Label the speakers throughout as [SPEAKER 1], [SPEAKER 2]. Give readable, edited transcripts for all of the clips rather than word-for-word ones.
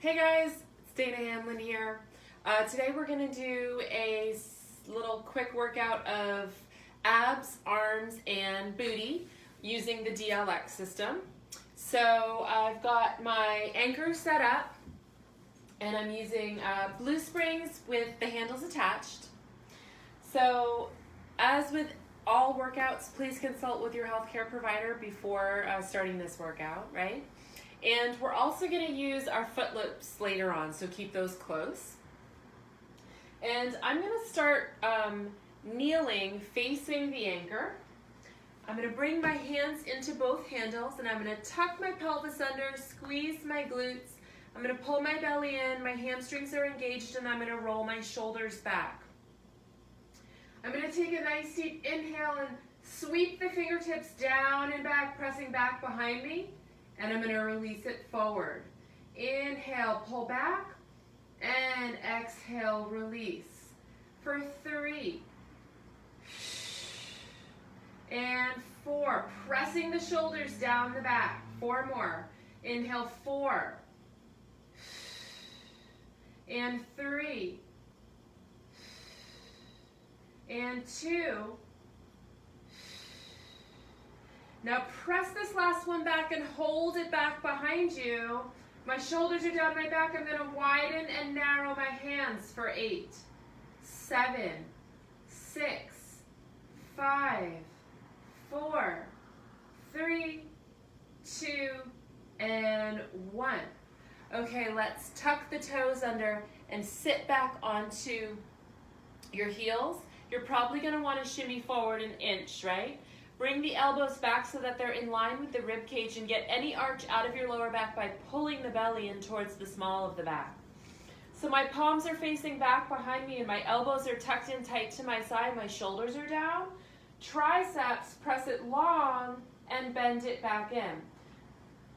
[SPEAKER 1] Hey guys, it's Dana Hanlon here. Today we're going to do a little quick workout of abs, arms, and booty using the DLX system. So I've got my anchor set up and I'm using blue springs with the handles attached. So as with all workouts, please consult with your healthcare provider before starting this workout, right? And we're also going to use our foot loops later on, so keep those close. And I'm going to start kneeling facing the anchor. I'm going to bring my hands into both handles and I'm going to tuck my pelvis under, squeeze my glutes. I'm going to pull my belly in, my hamstrings are engaged, and I'm going to roll my shoulders back. I'm going to take a nice deep inhale and sweep the fingertips down and back, pressing back behind me. And I'm going to release it forward. Inhale, pull back, and exhale, release. For 3, and 4, pressing the shoulders down the back. 4 more. Inhale, 4, and 3, and 2. Now press this last one back and hold it back behind you. My shoulders are down my back. I'm going to widen and narrow my hands for 8, 7, 6, 5, 4, 3, 2, and 1. Okay, let's tuck the toes under and sit back onto your heels. You're probably going to want to shimmy forward an inch, right? Bring the elbows back so that they're in line with the rib cage and get any arch out of your lower back by pulling the belly in towards the small of the back. So my palms are facing back behind me and my elbows are tucked in tight to my side. My shoulders are down. Triceps, press it long and bend it back in.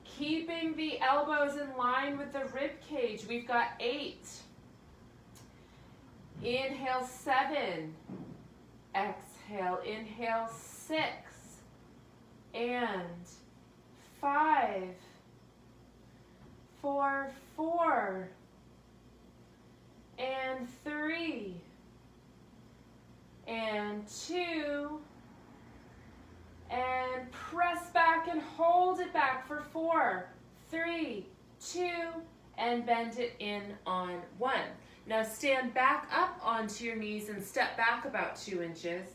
[SPEAKER 1] Keeping the elbows in line with the rib cage. We've got 8. Inhale, 7. Exhale, inhale, 6. And 5, 4, 4, and 3, and 2, and press back and hold it back for 4, 3, 2, and bend it in on 1. Now stand back up onto your knees and step back about 2 inches.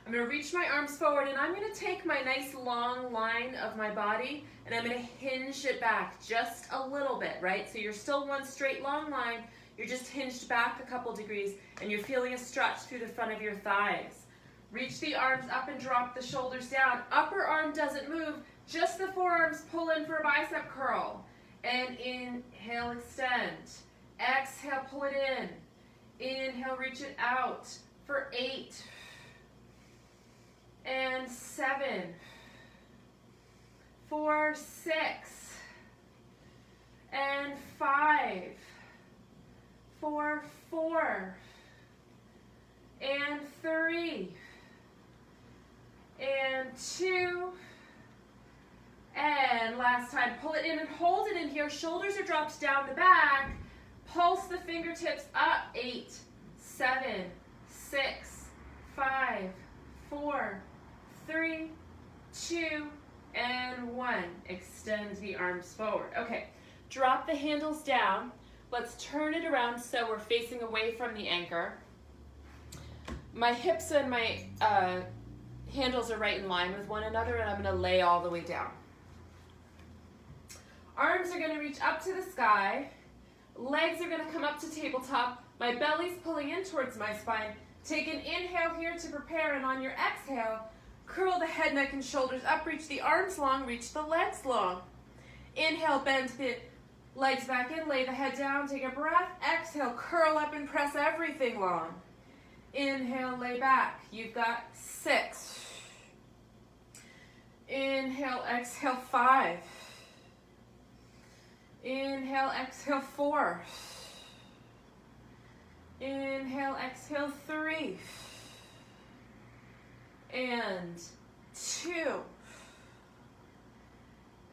[SPEAKER 1] I'm going to reach my arms forward and I'm going to take my nice long line of my body and I'm going to hinge it back just a little bit, right? So you're still one straight long line, you're just hinged back a couple degrees and you're feeling a stretch through the front of your thighs. Reach the arms up and drop the shoulders down. Upper arm doesn't move, just the forearms pull in for a bicep curl. And inhale, extend. Exhale, pull it in. Inhale, reach it out for 8. And 7, 4, 6, and 5, 4, 4, and 3, and 2, and last time, pull it in and hold it in here. Shoulders are dropped down the back. Pulse the fingertips up. 8, 7, 6, 5, 4, 3, 2, and 1. Extend the arms forward. Okay, drop the handles down. Let's turn it around so we're facing away from the anchor. My hips and my handles are right in line with one another, and I'm going to lay all the way down. Arms are going to reach up to the sky. Legs are going to come up to tabletop. My belly's pulling in towards my spine. Take an inhale here to prepare, and on your exhale, curl the head, neck, and shoulders up. Reach the arms long, reach the legs long. Inhale, bend the legs back in, lay the head down, take a breath. Exhale, curl up and press everything long. Inhale, lay back. You've got 6. Inhale, exhale, 5. Inhale, exhale, 4. Inhale, exhale, 3. And 2.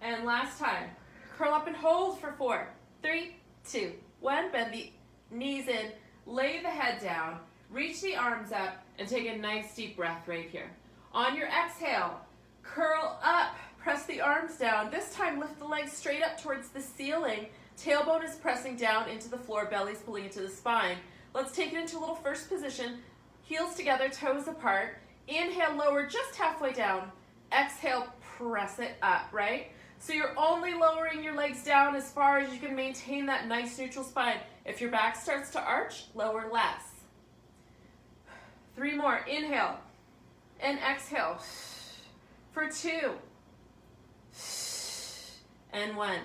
[SPEAKER 1] And last time. Curl up and hold for 4, 3, 2, 1. Bend the knees in, lay the head down, reach the arms up, and take a nice deep breath right here. On your exhale, curl up, press the arms down. This time, lift the legs straight up towards the ceiling. Tailbone is pressing down into the floor, belly's pulling into the spine. Let's take it into a little first position. Heels together, toes apart. Inhale, lower just halfway down. Exhale, press it up, right? So you're only lowering your legs down as far as you can maintain that nice neutral spine. If your back starts to arch, lower less. 3 more. Inhale and exhale. For 2 and 1.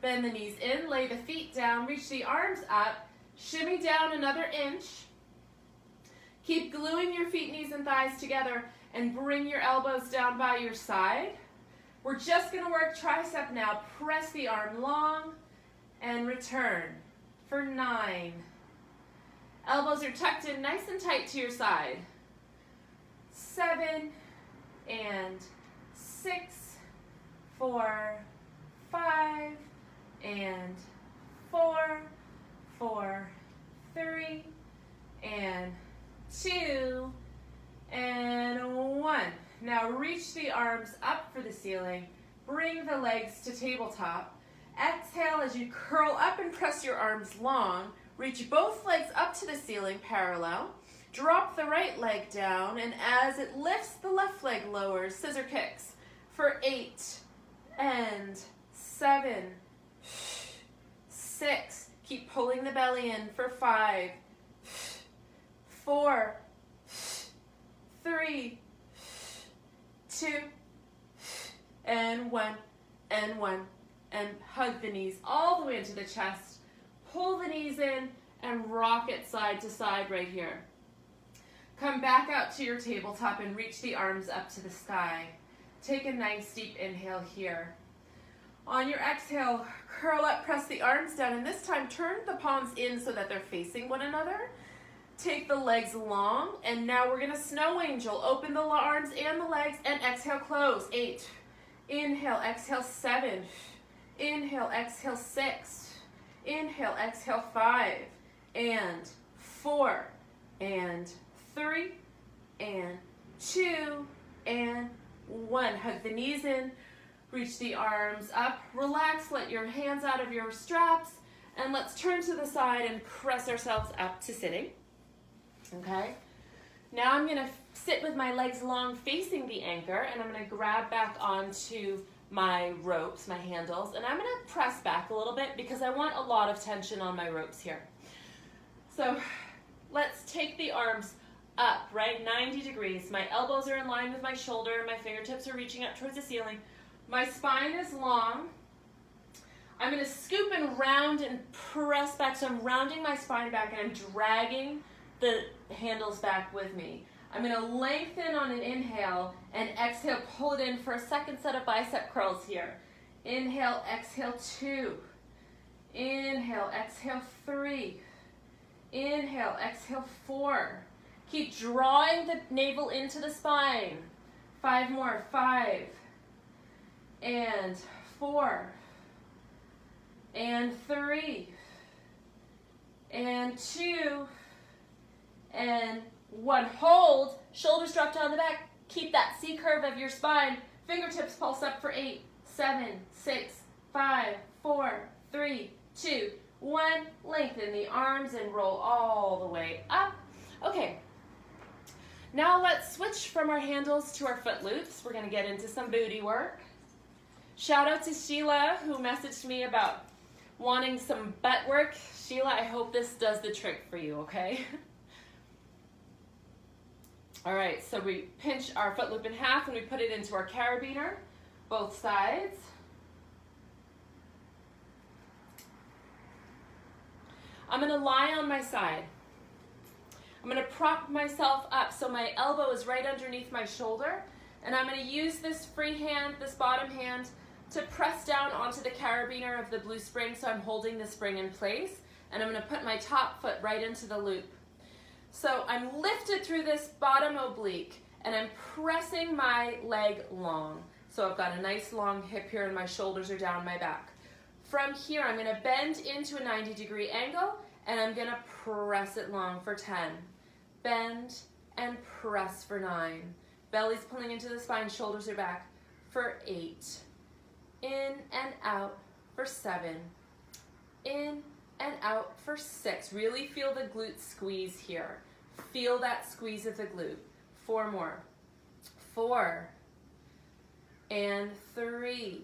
[SPEAKER 1] Bend the knees in, lay the feet down, reach the arms up, shimmy down another inch. Keep gluing your feet, knees, and thighs together and bring your elbows down by your side. We're just going to work tricep now. Press the arm long and return for 9. Elbows are tucked in nice and tight to your side. 7 and 6, 4, 5, and 4, 4, 3, and 2, and 1. Now reach the arms up for the ceiling. Bring the legs to tabletop. Exhale as you curl up and press your arms long. Reach both legs up to the ceiling parallel. Drop the right leg down, and as it lifts, the left leg lowers. Scissor kicks for 8 and 7, 6. Keep pulling the belly in for 5, 4, 3, 2, and 1, and 1. And hug the knees all the way into the chest. Pull the knees in and rock it side to side right here. Come back out to your tabletop and reach the arms up to the sky. Take a nice deep inhale here. On your exhale, curl up, press the arms down, and this time turn the palms in so that they're facing one another. Take the legs long, and now we're going to snow angel. Open the arms and the legs, and exhale, close. 8. Inhale, exhale, 7. Inhale, exhale, 6. Inhale, exhale, 5. And 4. And 3. And 2. And 1. Hug the knees in. Reach the arms up. Relax. Let your hands out of your straps. And let's turn to the side and press ourselves up to sitting. Okay? Now I'm going to sit with my legs long facing the anchor, and I'm going to grab back onto my ropes, my handles, and I'm going to press back a little bit because I want a lot of tension on my ropes here. So let's take the arms up, right? 90 degrees. My elbows are in line with my shoulder. My fingertips are reaching up towards the ceiling. My spine is long. I'm going to scoop and round and press back. So I'm rounding my spine back and I'm dragging the handles back with me. I'm going to lengthen on an inhale and exhale, pull it in for a second set of bicep curls here. Inhale, exhale, 2. Inhale, exhale, 3. Inhale, exhale, 4. Keep drawing the navel into the spine. 5 more. 5 and 4 and 3 and 2 and 1. Hold. Shoulders drop down the back. Keep that C curve of your spine. Fingertips pulse up for 8, 7, 6, 5, 4, 3, 2, 1. Lengthen the arms and roll all the way up. Okay. Now let's switch from our handles to our foot loops. We're going to get into some booty work. Shout out to Sheila, who messaged me about wanting some butt work. Sheila, I hope this does the trick for you, okay? All right, so we pinch our foot loop in half and we put it into our carabiner, both sides. I'm going to lie on my side. I'm going to prop myself up so my elbow is right underneath my shoulder, and I'm going to use this free hand, this bottom hand, to press down onto the carabiner of the blue spring so I'm holding the spring in place, and I'm going to put my top foot right into the loop. So I'm lifted through this bottom oblique, and I'm pressing my leg long. So I've got a nice long hip here, and my shoulders are down my back. From here, I'm gonna bend into a 90-degree angle, and I'm gonna press it long for 10. Bend and press for 9. Belly's pulling into the spine, shoulders are back for 8. In and out for 7. In and out for 6. Really feel the glute squeeze here. Feel that squeeze of the glute. 4 more. 4 and 3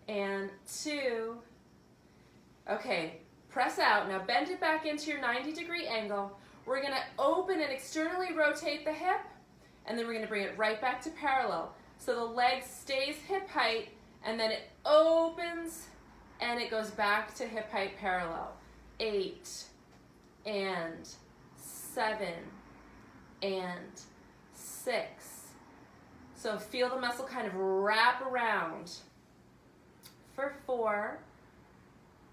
[SPEAKER 1] and 2. Okay, press out. Now bend it back into your 90-degree angle. We're gonna open and externally rotate the hip, and then we're gonna bring it right back to parallel. So the leg stays hip height, and then it opens and it goes back to hip height parallel. 8 and 7 and 6. So feel the muscle kind of wrap around. For 4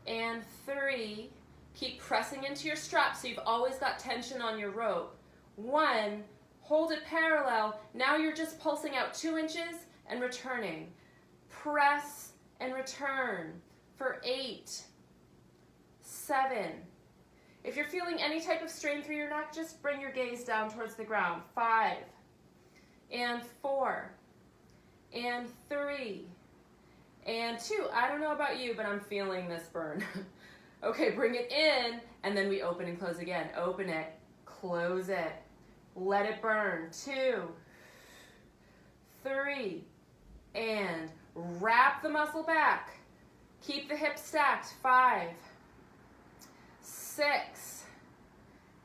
[SPEAKER 1] and 3. Keep pressing into your strap so you've always got tension on your rope. 1, hold it parallel. Now you're just pulsing out 2 inches and returning. Press and return for 8, 7. If you're feeling any type of strain through your neck, just bring your gaze down towards the ground. 5 and 4 and 3 and 2. I don't know about you, but I'm feeling this burn. Okay, bring it in, and then we open and close again. Open it, close it, let it burn. 2, 3, and wrap the muscle back. Keep the hips stacked. 5, 6,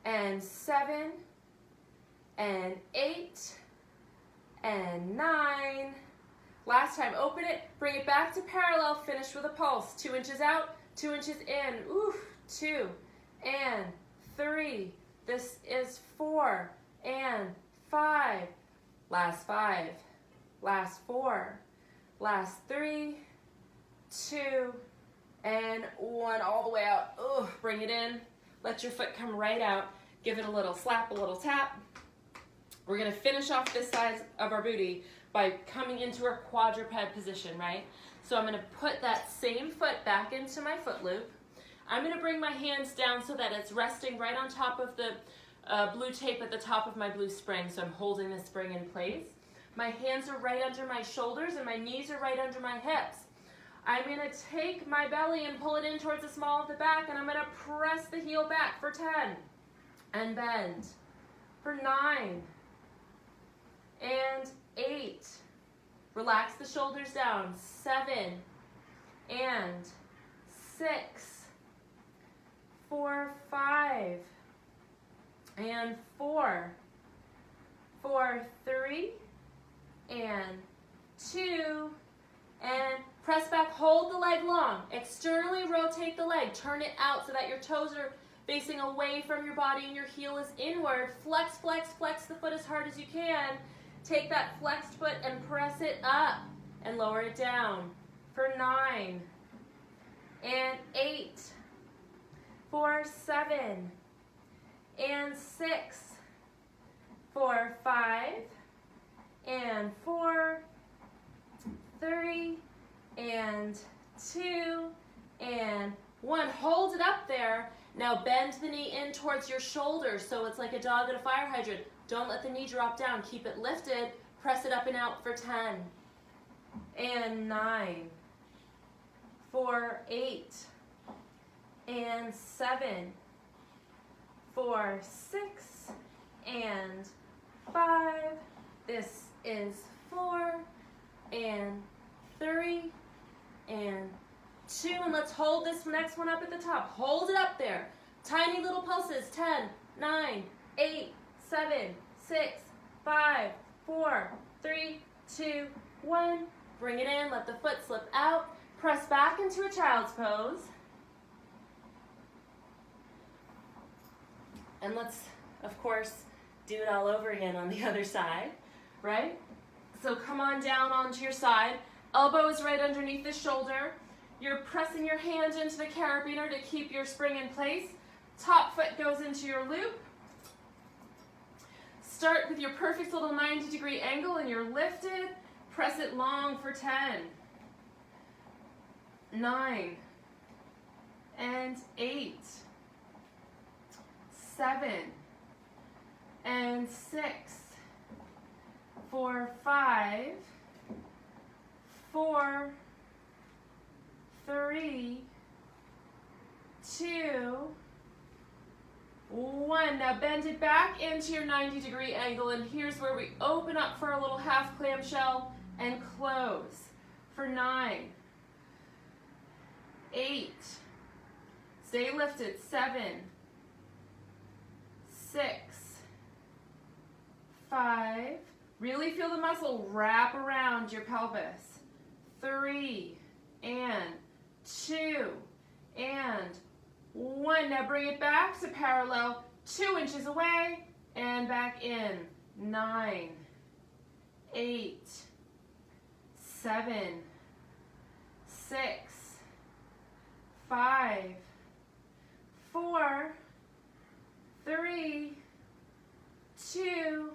[SPEAKER 1] and 7, and 8, and 9. Last time, open it, bring it back to parallel, finish with a pulse. 2 inches out, 2 inches in. Ooh, 2 and 3. This is 4 and 5. Last 5, last 4, last 3, 2, and 1. All the way out. Ooh, bring it in. Let your foot come right out. Give it a little slap, a little tap. We're gonna finish off this side of our booty by coming into our quadruped position, right? So I'm gonna put that same foot back into my foot loop. I'm gonna bring my hands down so that it's resting right on top of the blue tape at the top of my blue spring. So I'm holding the spring in place. My hands are right under my shoulders and my knees are right under my hips. I'm gonna take my belly and pull it in towards the small of the back, and I'm gonna press the heel back for 10 and bend for 9 and 8. Relax the shoulders down. 7 and 6. 4, 5 and 4. 4, 3 and 2 and press back. Hold the leg long. Externally rotate the leg. Turn it out so that your toes are facing away from your body and your heel is inward. Flex, flex, flex the foot as hard as you can. Take that flexed foot and press it up and lower it down for 9 and 8, 4, 7 and 6, 4, 5 and 4, 3 and 2 and 1. Hold it up there. Now bend the knee in towards your shoulders so it's like a dog at a fire hydrant. Don't let the knee drop down. Keep it lifted. Press it up and out for 10 and 9, 4, 8 and 7, 4, 6 and 5. This is 4 and 3 and 2. And let's hold this next one up at the top. Hold it up there. Tiny little pulses. 10, 9, 8, 7, 6, 5, 4, 3, 2, 1. Bring it in. Let the foot slip out. Press back into a child's pose. And let's, of course, do it all over again on the other side, right? So come on down onto your side. Elbow is right underneath the shoulder. You're pressing your hand into the carabiner to keep your spring in place. Top foot goes into your loop. Start with your perfect little 90-degree angle and you're lifted. Press it long for 10. 9 and 8, 7 and 6, 4, 5, 4, 3, 2, 1. Now bend it back into your 90-degree angle, and here's where we open up for a little half clamshell and close for 9, 8, stay lifted, 7, 6, 5, really feel the muscle wrap around your pelvis, 3, and 2, and 1. Now bring it back to parallel, 2 inches away, and back in, 9, 8, 7, 6, 5, 4, 3, 2,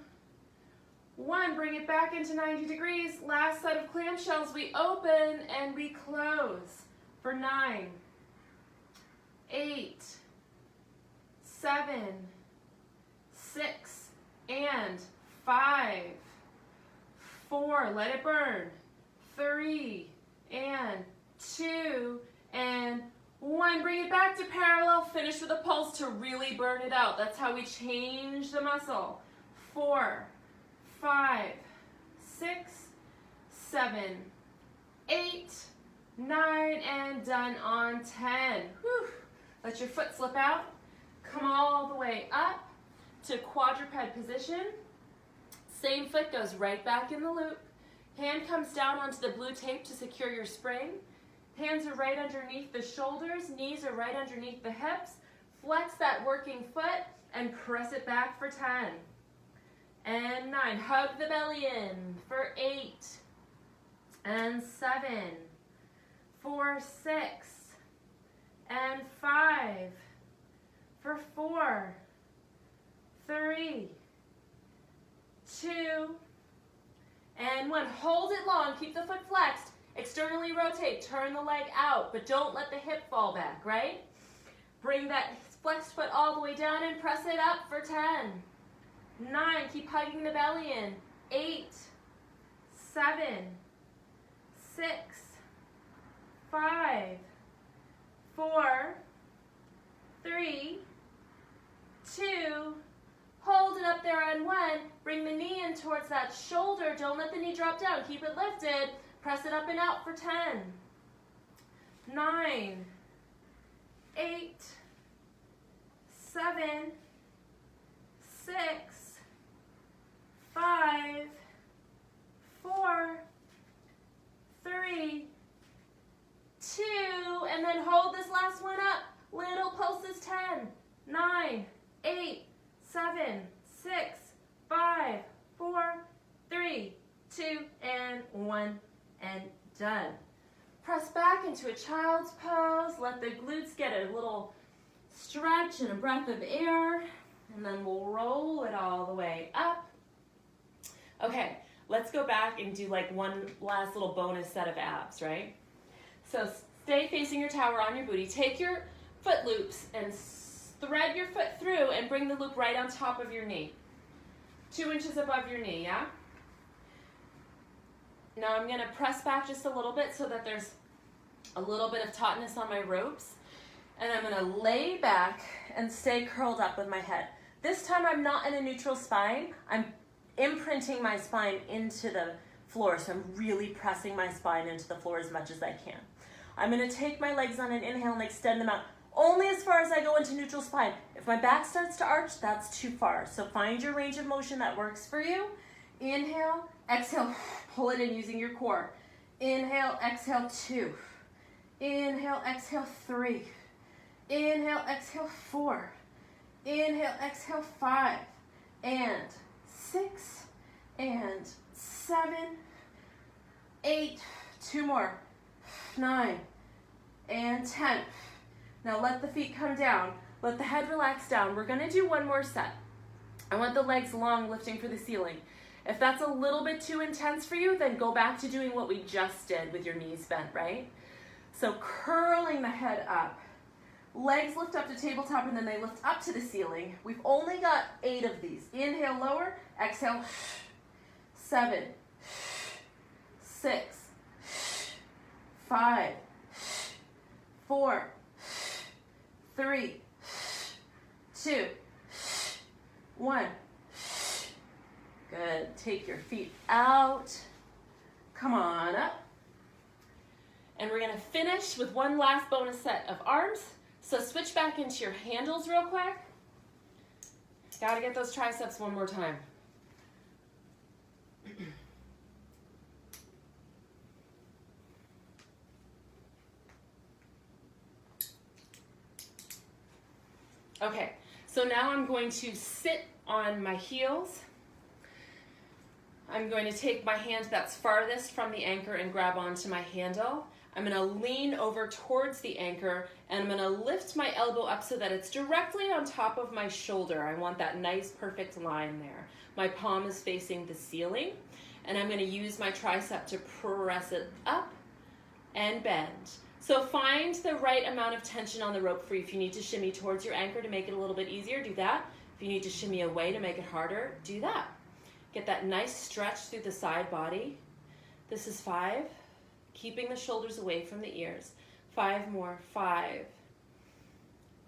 [SPEAKER 1] 1. Bring it back into 90 degrees. Last set of clamshells. We open and we close for 9, 8, 7, 6, and 5, 4, let it burn, 3, and 2, and 1. Bring it back to parallel. Finish with a pulse to really burn it out. That's how we change the muscle. 4, 5, 6, 7, 8, 9, and done on 10. Whew. Let your foot slip out. Come all the way up to quadruped position. Same foot goes right back in the loop. Hand comes down onto the blue tape to secure your spring. Hands are right underneath the shoulders. Knees are right underneath the hips. Flex that working foot and press it back for 10. And 9. Hug the belly in for 8. And 7. For 6. And 5. For 4. 3. 2. And 1. Hold it long. Keep the foot flexed. Externally rotate. Turn the leg out, but don't let the hip fall back, right? Bring that flexed foot all the way down and press it up for 10. 9. Keep hugging the belly in. 8. 7. 6. 5. 4. 3. 2. Hold it up there on 1. Bring the knee in towards that shoulder. Don't let the knee drop down. Keep it lifted. Press it up and out for 10. 9. 8. 7. 6. 5. 4. 3. 2. And then hold this last one up. Little pulses. 10. 9. 8. 7, 6, 5, 4, 3, 2, and 1, and done. Press back into a child's pose. Let the glutes get a little stretch and a breath of air, and then we'll roll it all the way up. Okay, let's go back and do like one last little bonus set of abs, right? So stay facing your tower on your booty. Take your foot loops and thread your foot through and bring the loop right on top of your knee. 2 inches above your knee, yeah? Now I'm going to press back just a little bit so that there's a little bit of tautness on my ropes. And I'm going to lay back and stay curled up with my head. This time I'm not in a neutral spine. I'm imprinting my spine into the floor, so I'm really pressing my spine into the floor as much as I can. I'm going to take my legs on an inhale and extend them out only as far as I go into neutral spine. If my back starts to arch, that's too far. So find your range of motion that works for you. Inhale, exhale, pull it in using your core. Inhale, exhale, 2. Inhale, exhale, 3. Inhale, exhale, 4. Inhale, exhale, 5. And 6. And 7. 8. 2 more. 9. And 10. Now let the feet come down. Let the head relax down. We're going to do one more set. I want the legs long, lifting for the ceiling. If that's a little bit too intense for you, then go back to doing what we just did with your knees bent, right?
[SPEAKER 2] So curling the head up. Legs lift up to tabletop and then they lift up to the ceiling. We've only got 8 of these. Inhale, lower. Exhale. 7, 6, 5, 4, 3, 2, 1. Good. Take your feet out. Come on up. And we're going to finish with one last bonus set of arms. So switch back into your handles real quick. Got to get those triceps one more time. Okay, so now I'm going to sit on my heels. I'm going to take my hand that's farthest from the anchor and grab onto my handle. I'm going to lean over towards the anchor and I'm going to lift my elbow up so that it's directly on top of my shoulder. I want that nice perfect line there. My palm is facing the ceiling and I'm going to use my tricep to press it up and bend. So find the right amount of tension on the rope for you. If you need to shimmy towards your anchor to make it a little bit easier, do that. If you need to shimmy away to make it harder, do that. Get that nice stretch through the side body. This is 5. Keeping the shoulders away from the ears. 5 more. 5.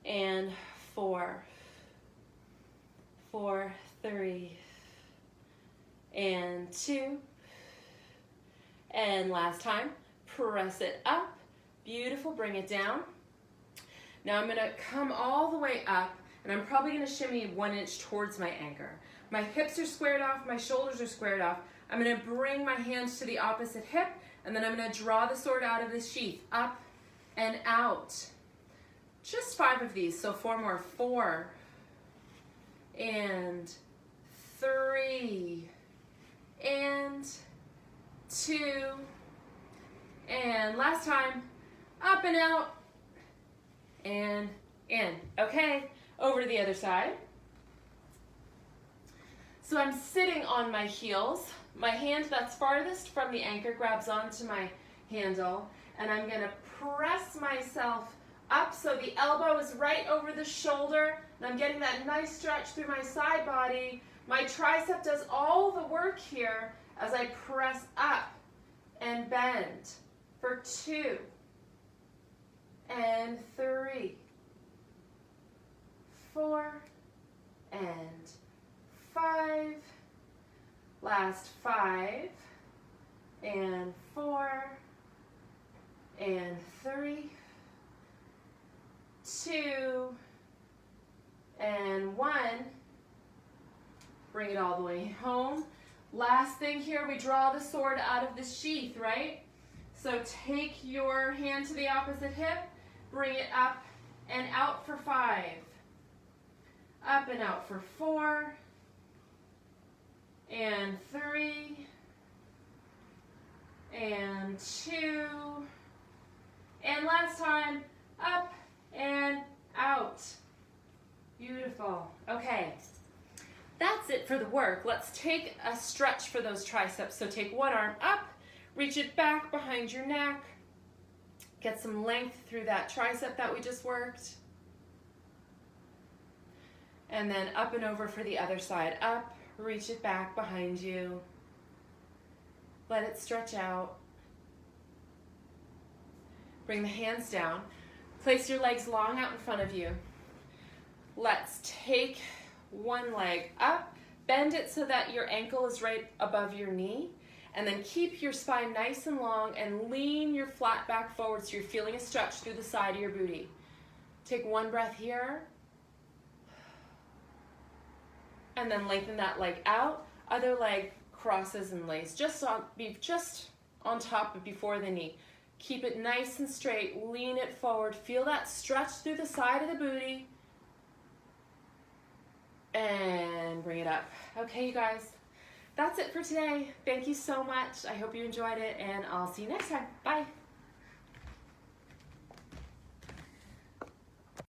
[SPEAKER 2] And 4. 4, 3. And 2. And last time. Press it up. Beautiful. Bring it down. Now I'm going to come all the way up, and I'm probably going to shimmy 1 inch towards my anchor. My hips are squared off. My shoulders are squared off. I'm going to bring my hands to the opposite hip, and then I'm going to draw the sword out of the sheath, up and out. Just 5 of these, so 4 more. 4 and 3 and 2 and last time, up and out and in. Okay, over to the other side. So I'm sitting on my heels. My hand that's farthest from the anchor grabs onto my handle, and I'm going to press myself up so the elbow is right over the shoulder, and I'm getting that nice stretch through my side body. My tricep does all the work here as I press up and bend for 2 and 3, 4 and 5, last 5 and 4 and 3, 2 and 1. Bring it all the way home. Last thing here, we draw the sword out of the sheath, right? So take your hand to the opposite hip, bring it up and out for 5, up and out for 4 and 3 and 2 and last time, up and out. Beautiful. Okay, that's it for the work. Let's take a stretch for those triceps. So take one arm up, reach it back behind your neck, get some length through that tricep that we just worked, and then up and over for the other side. Up, reach it back behind you, let it stretch out. Bring the hands down, place your legs long out in front of you. Let's take one leg up, bend it so that your ankle is right above your knee, and then keep your spine nice and long and lean your flat back forward so you're feeling a stretch through the side of your booty. Take one breath here, and then lengthen that leg out. Other leg crosses and lays just on top but before the knee. Keep it nice and straight, lean it forward, feel that stretch through the side of the booty, and bring it up. Okay, you guys, that's it for today. Thank you so much. I hope you enjoyed it, and I'll see you next time. Bye.